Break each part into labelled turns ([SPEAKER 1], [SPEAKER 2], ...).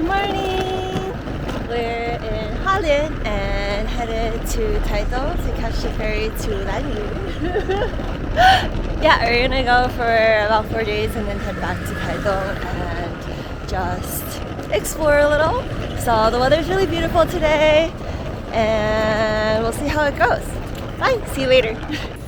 [SPEAKER 1] morning! We're in Hallien and headed to Tidal to catch the ferry to Lanyu. Yeah, we're gonna go for about 4 days and then head back to Tidal and just explore a little. So the weather's really beautiful today and we'll see how it goes. Bye, see you later.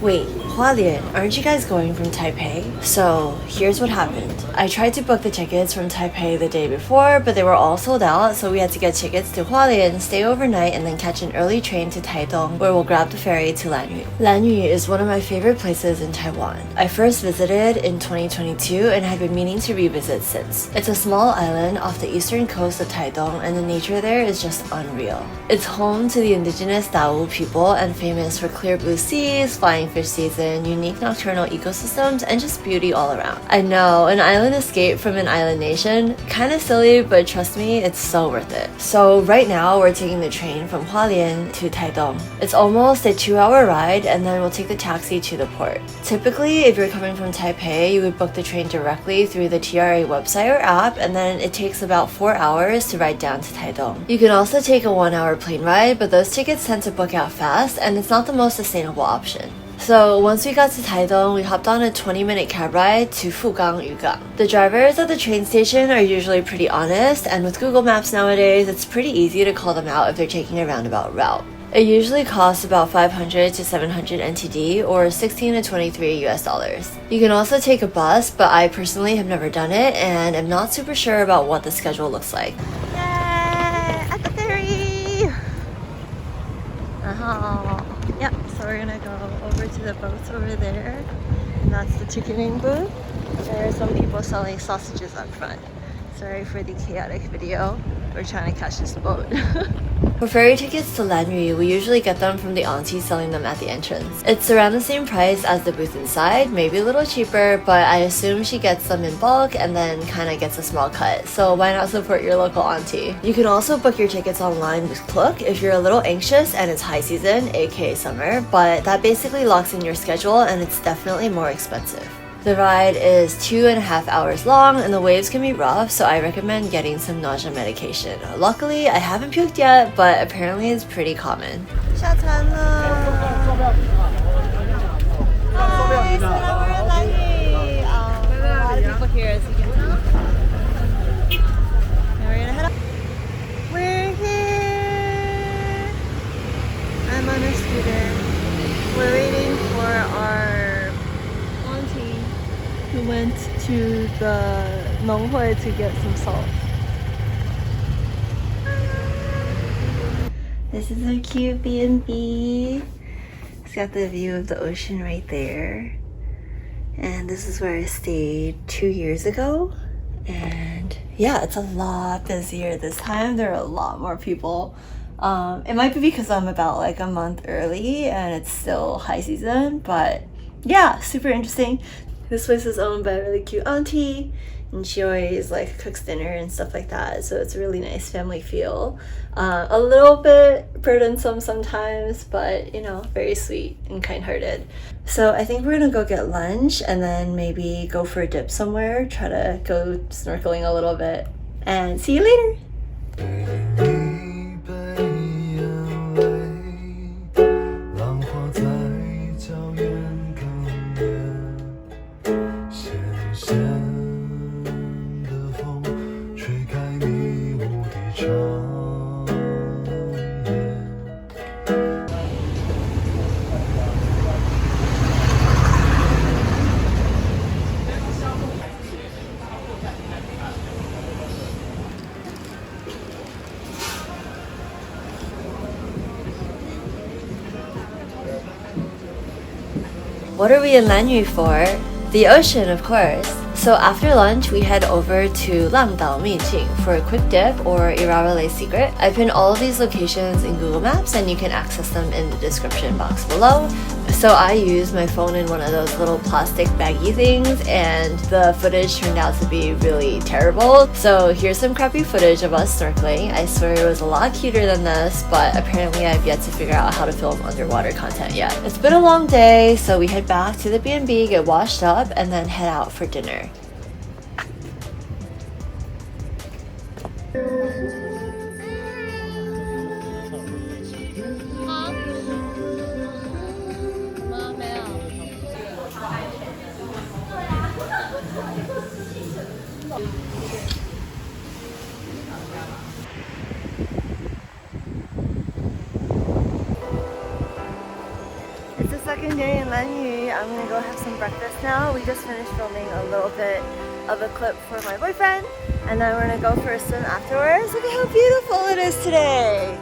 [SPEAKER 1] Wait, Hualien, aren't you guys going from Taipei? So here's what happened. I tried to book the tickets from Taipei the day before, but they were all sold out, so we had to get tickets to Hualien, stay overnight, and then catch an early train to Taitung, where we'll grab the ferry to Lanyu. Lanyu is one of my favorite places in Taiwan. I first visited in 2022 and had been meaning to revisit since. It's a small island off the eastern coast of Taitung, and the nature there is just unreal. It's home to the Indigenous Taro people and famous for clear blue seas, flying fish season, unique nocturnal ecosystems, and just beauty all around. I know, an island escape from an island nation, kinda silly, but trust me, it's so worth it. So right now, we're taking the train from Hualien to Taitung. It's almost a 2-hour ride, and then we'll take the taxi to the port. Typically, if you're coming from Taipei, you would book the train directly through the TRA website or app, and then it takes about 4 hours to ride down to Taitung. You can also take a 1-hour plane ride, but those tickets tend to book out fast, and it's not the most sustainable option. So once we got to Taitung, we hopped on a 20-minute cab ride to Fugang Yugang. The drivers at the train station are usually pretty honest, and with Google Maps nowadays, it's pretty easy to call them out if they're taking a roundabout route. It usually costs about 500 to 700 NTD or 16 to 23 US dollars. You can also take a bus, but I personally have never done it and am not super sure about what the schedule looks like. Yay! At the ferry! Yep, so we're gonna go over to the boats over there, and that's the ticketing booth. There are some people selling sausages up front. Sorry for the chaotic video. We're trying to catch this boat. For ferry tickets to Lanyu, we usually get them from the auntie selling them at the entrance. It's around the same price as the booth inside, maybe a little cheaper, but I assume she gets them in bulk and then kinda gets a small cut, so why not support your local auntie? You can also book your tickets online with Klook if you're a little anxious and it's high season, aka summer, but that basically locks in your schedule and it's definitely more expensive. The ride is 2.5 hours long and the waves can be rough, so I recommend getting some nausea medication. Luckily, I haven't puked yet, but apparently it's pretty common. Hi, so now we're at Lanyu. A lot of people here, as you can tell. Now we're gonna head up. We're here. I'm on a scooter. We're waiting for our who went to the Nonghui to get some salt. This is our cute B&B. It's got the view of the ocean right there. And this is where I stayed 2 years ago. And yeah, it's a lot busier this time. There are a lot more people. It might be because I'm about like a month early and it's still high season, but yeah, super interesting. This place is owned by a really cute auntie and she always like cooks dinner and stuff like that, so it's a really nice family feel. A little bit burdensome sometimes, but you know, very sweet and kind-hearted. So I think we're gonna go get lunch and then maybe go for a dip somewhere, try to go snorkeling a little bit, and see you later. What are we in Lanyu for? The ocean, of course. So after lunch, we head over to Langdao Mijing for a quick dip or Iranmeylek secret. I pinned all of these locations in Google Maps and you can access them in the description box below. So I used my phone in one of those little plastic baggy things and the footage turned out to be really terrible. So here's some crappy footage of us snorkeling. I swear it was a lot cuter than this, but apparently I've yet to figure out how to film underwater content yet. It's been a long day, so we head back to the B&B, get washed up, and then head out for dinner. It's the second day in Lanyu. I'm gonna go have some breakfast now. We just finished filming a little bit of a clip for my boyfriend, and then we're gonna go for a swim afterwards. Look at how beautiful it is today.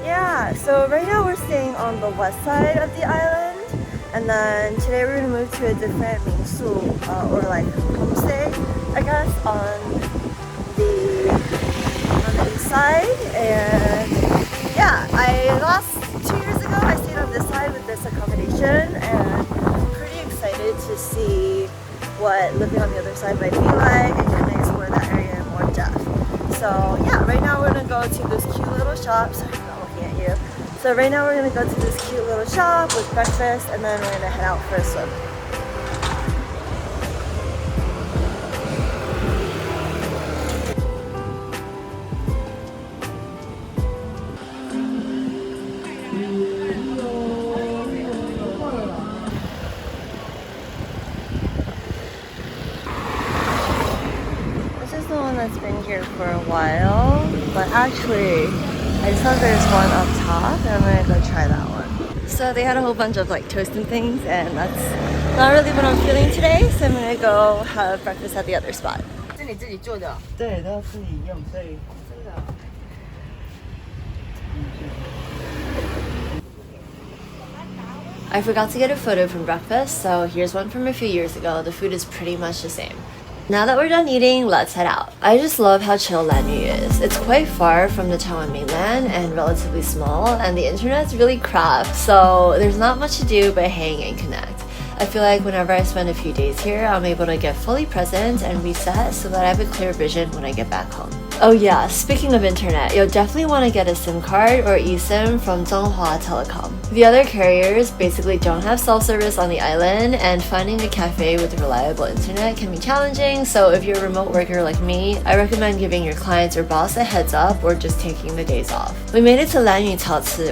[SPEAKER 1] Yeah, so right now we're staying on the west side of the island, and then today we're gonna move to a different mingsu, or like homestay, I guess, on the east side. And yeah, last 2 years ago I stayed on this side with this accommodation, and I'm pretty excited to see what living on the other side might be like and kind of explore that area in more depth. So yeah, right now we're gonna go to this cute little shop. Sorry, I'm not looking at you. So right now we're gonna go to this cute little shop with breakfast, and then we're gonna head out for a swim. That's been here for a while, but actually I saw there's one up top, and I'm gonna go try that one. So they had a whole bunch of like toast and things, and that's not really what I'm feeling today, so I'm gonna go have breakfast at the other spot.
[SPEAKER 2] 是你自己做的？
[SPEAKER 3] 对，都要自己用，所以
[SPEAKER 2] 真的。
[SPEAKER 1] I forgot to get a photo from breakfast, so here's one from a few years ago. The food is pretty much the same. Now that we're done eating, let's head out. I just love how chill Lanyu is. It's quite far from the Taiwan mainland and relatively small, and the internet's really crap, so there's not much to do but hang and connect. I feel like whenever I spend a few days here, I'm able to get fully present and reset so that I have a clear vision when I get back home. Oh yeah, speaking of internet, you'll definitely want to get a SIM card or eSIM from Zhonghua Telecom. The other carriers basically don't have self-service on the island, and finding a cafe with reliable internet can be challenging, so if you're a remote worker like me, I recommend giving your clients or boss a heads up or just taking the days off. We made it to Lanyu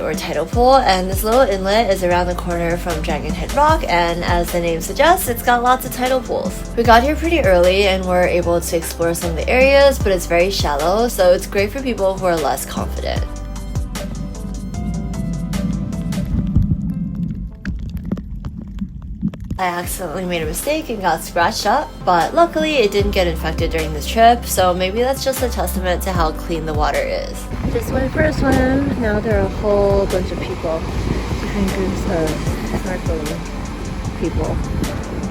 [SPEAKER 1] or Tidal Pool, and this little inlet is around the corner from Dragon Head Rock, and as the name suggests, it's got lots of tidal pools. We got here pretty early and were able to explore some of the areas, but it's very shallow, so it's great for people who are less confident. I accidentally made a mistake and got scratched up, but luckily it didn't get infected during this trip, so maybe that's just a testament to how clean the water is. Just went for a swim. Now there are a whole bunch of people, different groups of snorkeling people.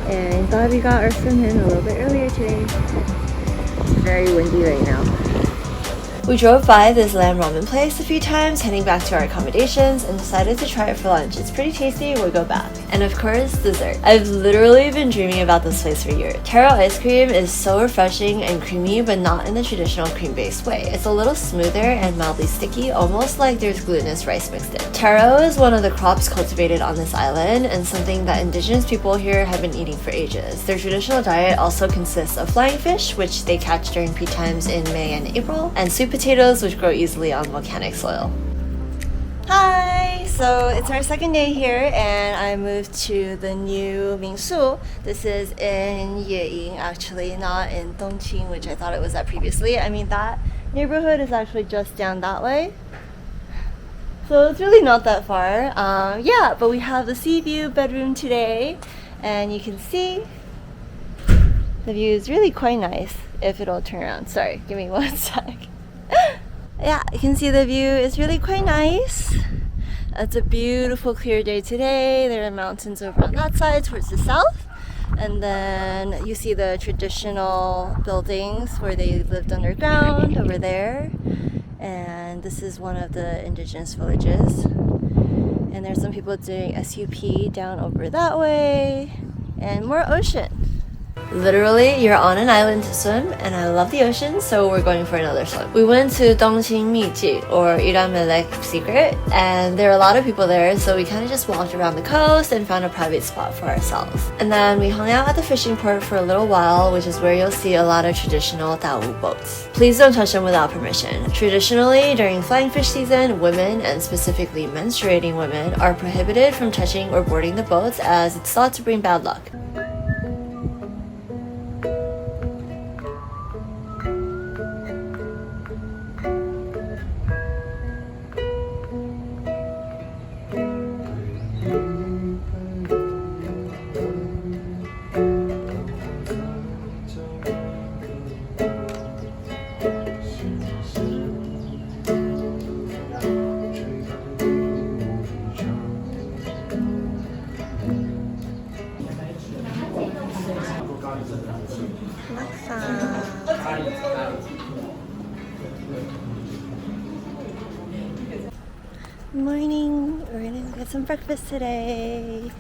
[SPEAKER 1] And thought we got our swim in a little bit earlier today. It's very windy right now. We drove by this lamb ramen place a few times heading back to our accommodations and decided to try it for lunch. It's pretty tasty, we'll go back. And of course, dessert. I've literally been dreaming about this place for years. Taro ice cream is so refreshing and creamy, but not in the traditional cream-based way. It's a little smoother and mildly sticky, almost like there's glutinous rice mixed in. Taro is one of the crops cultivated on this island and something that indigenous people here have been eating for ages. Their traditional diet also consists of flying fish, which they catch during peak times in May and April, and sweet potatoes, which grow easily on volcanic soil. Hi! So it's our second day here, and I moved to the new Mingsu. This is in Yeying, actually, not in Dongqing, which I thought it was at previously. I mean, that neighborhood is actually just down that way. So it's really not that far. Yeah, but we have the sea view bedroom today, and you can see the view is really quite nice if it'll turn around. Sorry, give me one sec. Yeah, you can see the view is really quite nice. It's a beautiful clear day today. There are mountains over on that side towards the south, and then you see the traditional buildings where they lived underground over there, and this is one of the indigenous villages, and there's some people doing SUP down over that way, and more ocean. Literally, you're on an island to swim, and I love the ocean, so we're going for another swim. We went to Qing or Iranmeylek secret, and there are a lot of people there, so we kind of just walked around the coast and found a private spot for ourselves. And then we hung out at the fishing port for a little while, which is where you'll see a lot of traditional Taro boats. Please don't touch them without permission. Traditionally, during flying fish season, women, and specifically menstruating women, are prohibited from touching or boarding the boats as it's thought to bring bad luck. Morning, we're gonna get some breakfast today.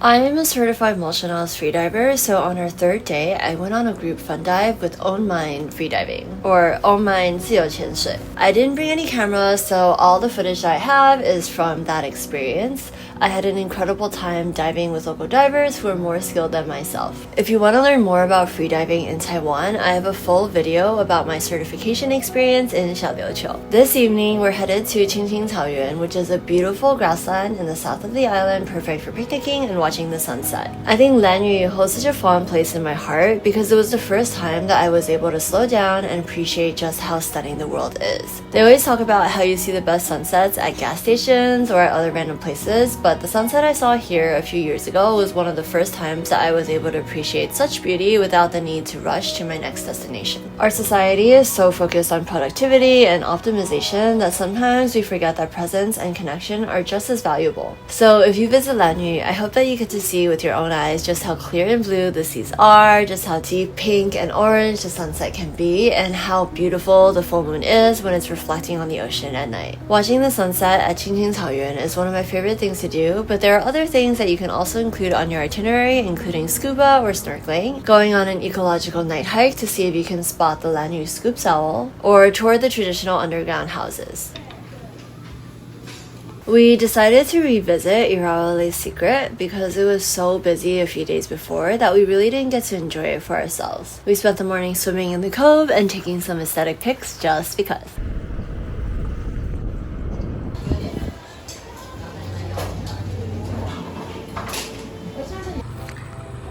[SPEAKER 1] I am a certified multi-noise freediver, so on our third day, I went on a group fun dive with Own Mind Freediving, or Own Mind 自由潜水. I didn't bring any cameras, so all the footage I have is from that experience. I had an incredible time diving with local divers who are more skilled than myself. If you want to learn more about freediving in Taiwan, I have a full video about my certification experience in Xiaoliuqiu. This evening, we're headed to Qing, which is a beautiful grassland in the south of the island, perfect for picnicking and watching the sunset. I think Lanyu holds such a fond place in my heart because it was the first time that I was able to slow down and appreciate just how stunning the world is. They always talk about how you see the best sunsets at gas stations or at other random places, but the sunset I saw here a few years ago was one of the first times that I was able to appreciate such beauty without the need to rush to my next destination. Our society is so focused on productivity and optimization that sometimes we forget that presence and connection are just as valuable. So if you visit Lanyu, I hope that you get to see with your own eyes just how clear and blue the seas are, just how deep pink and orange the sunset can be, and how beautiful the full moon is when it's reflecting on the ocean at night. Watching the sunset at Qing is one of my favorite things to do, but there are other things that you can also include on your itinerary, including scuba or snorkeling, going on an ecological night hike to see if you can spot the Lanyu scoop owl, or tour the traditional underground houses. We decided to revisit Iranmeylek's secret because it was so busy a few days before that we really didn't get to enjoy it for ourselves. We spent the morning swimming in the cove and taking some aesthetic pics just because.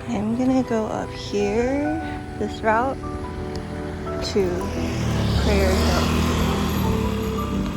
[SPEAKER 1] I'm gonna go up here, this route, to Prayer Hill.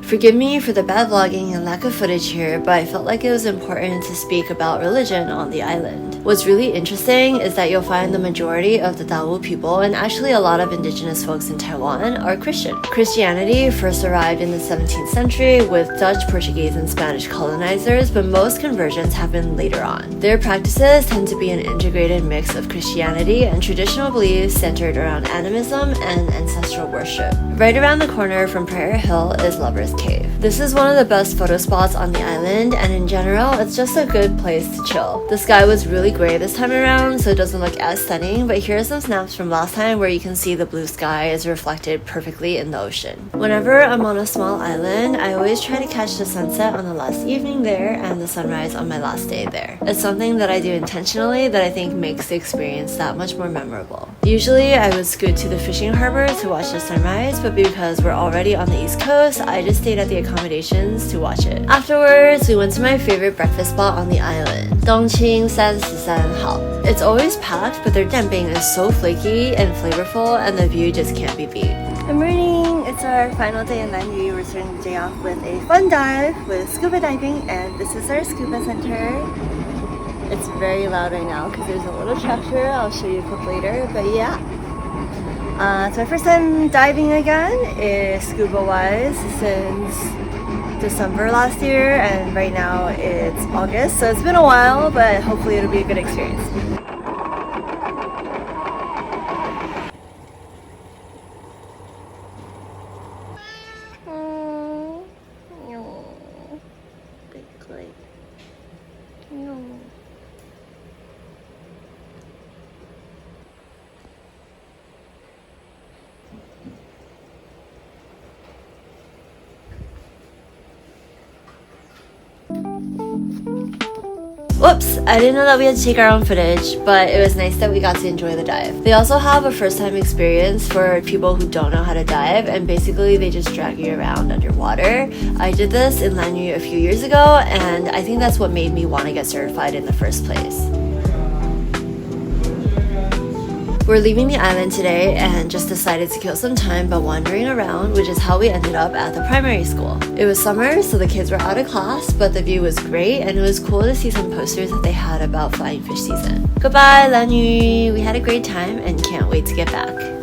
[SPEAKER 1] Forgive me for the bad vlogging and lack of footage here, but I felt like it was important to speak about religion on the island. What's really interesting is that you'll find the majority of the Taro people, and actually a lot of indigenous folks in Taiwan, are Christian. Christianity first arrived in the 17th century with Dutch, Portuguese, and Spanish colonizers, but most conversions happen later on. Their practices tend to be an integrated mix of Christianity and traditional beliefs centered around animism and ancestral worship. Right around the corner from Prayer Hill is Lover's Cave. This is one of the best photo spots on the island, and in general, it's just a good place to chill. The sky was really gray this time around, so it doesn't look as stunning, but here are some snaps from last time where you can see the blue sky is reflected perfectly in the ocean. Whenever I'm on a small island, I always try to catch the sunset on the last evening there and the sunrise on my last day there. It's something that I do intentionally that I think makes the experience that much more memorable. Usually, I would scoot to the fishing harbor to watch the sunrise, but because we're already on the East Coast, I just stayed at the Accommodations to watch it. Afterwards, we went to my favorite breakfast spot on the island, Dongqing 313号. It's always packed, but their dianbing is so flaky and flavorful, and the view just can't be beat. Good morning! It's our final day in Lanyu. We're starting the day off with a fun dive with scuba diving, and this is our scuba center. It's very loud right now because there's a little tractor. I'll show you a clip later, but yeah. It's my first time diving again, scuba-wise, since December last year, and right now it's August, so it's been a while, but hopefully it'll be a good experience. Whoops, I didn't know that we had to take our own footage, but it was nice that we got to enjoy the dive. They also have a first-time experience for people who don't know how to dive, and basically they just drag you around underwater. I did this in Lanyu a few years ago, and I think that's what made me want to get certified in the first place. We're leaving the island today and just decided to kill some time by wandering around, which is how we ended up at the primary school. It was summer, so the kids were out of class, but the view was great and it was cool to see some posters that they had about flying fish season. Goodbye, Lanyu! We had a great time and can't wait to get back.